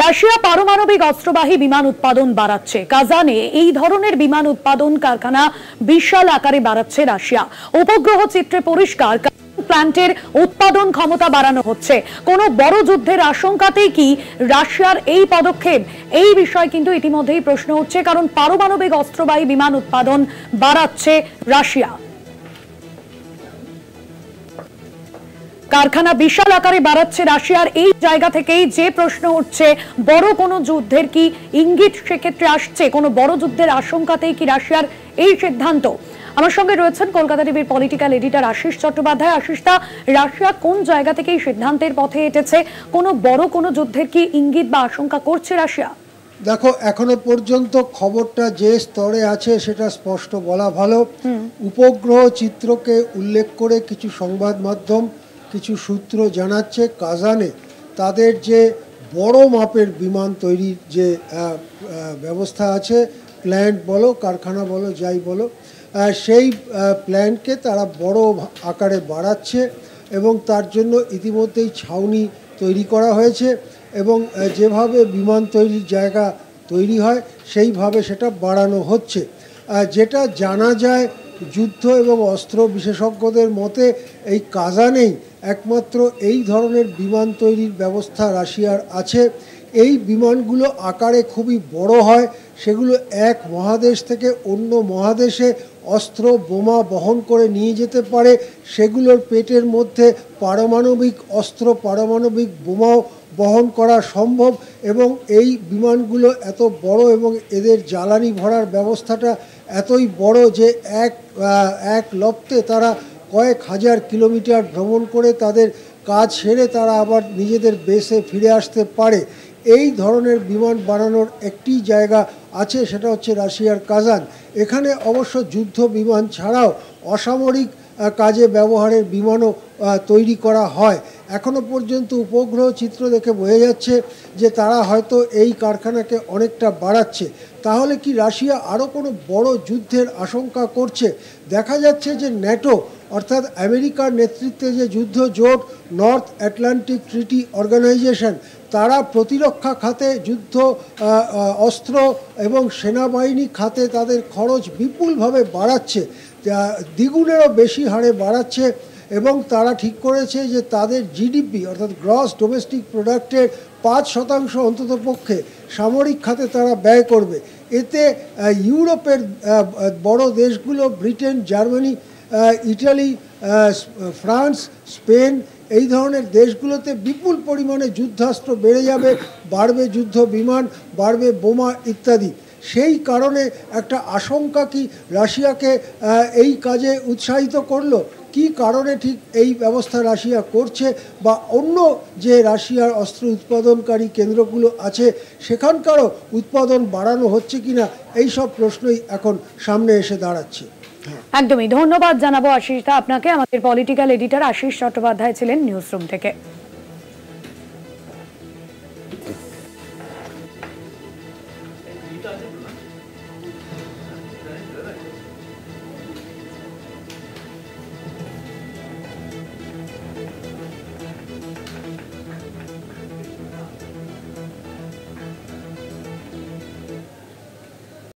Russia পারমাণবিক অস্ত্রবাহী বিমান উৎপাদন বাড়াচ্ছে। কাজানে এই ধরনের বিমান উৎপাদন কারখানা বিশাল আকারে বাড়াচ্ছে রাশিয়া। উপগ্রহ চিত্রে পরিষ্কার প্ল্যান্টের উৎপাদন ক্ষমতা বাড়ানো হচ্ছে। কোনো বড় যুদ্ধের আশঙ্কাতেই কি রাশিয়ার এই পদক্ষেপ? এই বিষয় কিন্তু ইতিমধ্যেই প্রশ্ন উঠছে, কারণ পারমাণবিক অস্ত্রবাহী বিমান উৎপাদন বাড়াচ্ছে রাশিয়া। কারখানা বিশাল আকারে বাড়াচ্ছে রাশিয়ার। এই জায়গা থেকেই যে প্রশ্ন উঠছে, বড় কোনো যুদ্ধের কি ইঙ্গিত সেক্ষেত্রে আসছে? কোনো বড় যুদ্ধের আশঙ্কাতেই কি রাশিয়ার এই সিদ্ধান্ত? আমার সঙ্গে রয়েছেন কলকাতা টিভির পলিটিক্যাল এডিটর আশিস চট্টোপাধ্যায়। আশিসদা, রাশিয়া কোন জায়গা থেকে এই সিদ্ধান্তের পথে হেঁটেছে? কোনো বড় কোনো যুদ্ধের কি ইঙ্গিত বা আশঙ্কা করছে রাশিয়া? দেখো, এখনো পর্যন্ত খবরটা যে স্তরে আছে সেটা স্পষ্ট বলা ভালো। উপগ্রহ চিত্রকে উল্লেখ করে কিছু সংবাদ মাধ্যম, কিছু সূত্র জানাচ্ছে কাজানে তাদের যে বড় মাপের বিমান তৈরির যে ব্যবস্থা আছে, প্ল্যান্ট বলো, কারখানা বলো, যাই বলো, সেই প্ল্যান্টকে তারা বড় আকারে বাড়াচ্ছে এবং তার জন্য ইতিমধ্যেই ছাউনি তৈরি করা হয়েছে এবং যেভাবে বিমান তৈরির জায়গা তৈরি হয় সেইভাবে সেটা বাড়ানো হচ্ছে। যেটা জানা যায়, যুদ্ধ এবং অস্ত্র বিশেষজ্ঞদের মতে এই কাজানেই একমাত্র এই ধরনের বিমান তৈরির ব্যবস্থা রাশিয়ার আছে। এই বিমানগুলো আকারে খুবই বড় হয়, সেগুলো এক মহাদেশ থেকে অন্য মহাদেশে অস্ত্র বোমা বহন করে নিয়ে যেতে পারে। সেগুলোর পেটের মধ্যে পারমাণবিক অস্ত্র, পারমাণবিক বোমাও বহন করা সম্ভব এবং এই বিমানগুলো এত বড় এবং এদের জ্বালানি ভরার ব্যবস্থাটা এতই বড় যে এক লপ্তে তারা কয়েক হাজার কিলোমিটার ভ্রমণ করে তাদের কাজ সেরে তারা আবার নিজেদের বেসে ফিরে আসতে পারে। এই ধরনের বিমান বানানোর একটি জায়গা আছে, সেটা হচ্ছে রাশিয়ার কাজান। এখানে অবশ্য যুদ্ধ বিমান ছাড়াও অসামরিক কাজে ব্যবহারের বিমানও তৈরি করা হয়। এখনো পর্যন্ত উপগ্রহ চিত্র দেখে বোঝা যাচ্ছে যে তারা হয়তো এই কারখানাকে অনেকটা বাড়াচ্ছে। তাহলে কি রাশিয়া আরও কোনো বড় যুদ্ধের আশঙ্কা করছে? দেখা যাচ্ছে যে ন্যাটো অর্থাৎ আমেরিকার নেতৃত্বে যে যুদ্ধ জোট, নর্থ আটলান্টিক ট্রিটি অর্গানাইজেশন, তারা প্রতিরক্ষা খাতে, যুদ্ধ অস্ত্র এবং সেনাবাহিনী খাতে তাদের খরচ বিপুলভাবে বাড়াচ্ছে, দ্বিগুণেরও বেশি হারে বাড়াচ্ছে এবং তারা ঠিক করেছে যে তাদের জিডিপি অর্থাৎ গ্রস ডোমেস্টিক প্রোডাক্টের 5% অন্ততপক্ষে সামরিক খাতে তারা ব্যয় করবে। এতে ইউরোপের বড় দেশগুলো, Britain, Germany, Italy, France, Spain, এই ধরনের দেশগুলোতে বিপুল পরিমাণে যুদ্ধাস্ত্র বেড়ে যাবে, বাড়বে যুদ্ধ বিমান, বাড়বে বোমা ইত্যাদি। সেই কারণে একটা আশঙ্কা কি রাশিয়াকে এই কাজে উৎসাহিত করলো? কি কারণে ঠিক এই ব্যবস্থা রাশিয়া করছে, বা অন্য যে রাশিয়ার অস্ত্র উৎপাদনকারী কেন্দ্রগুলো আছে সেখানকারও উৎপাদন বাড়ানো হচ্ছে কিনা, এই সব প্রশ্নই এখন সামনে এসে দাঁড়াচ্ছে। একদমই ধন্যবাদ জানাবো আশিস দা আপনাকে। আমাদের পলিটিক্যাল এডিটর আশিস চট্টোপাধ্যায় ছিলেন নিউজ রুম থেকে।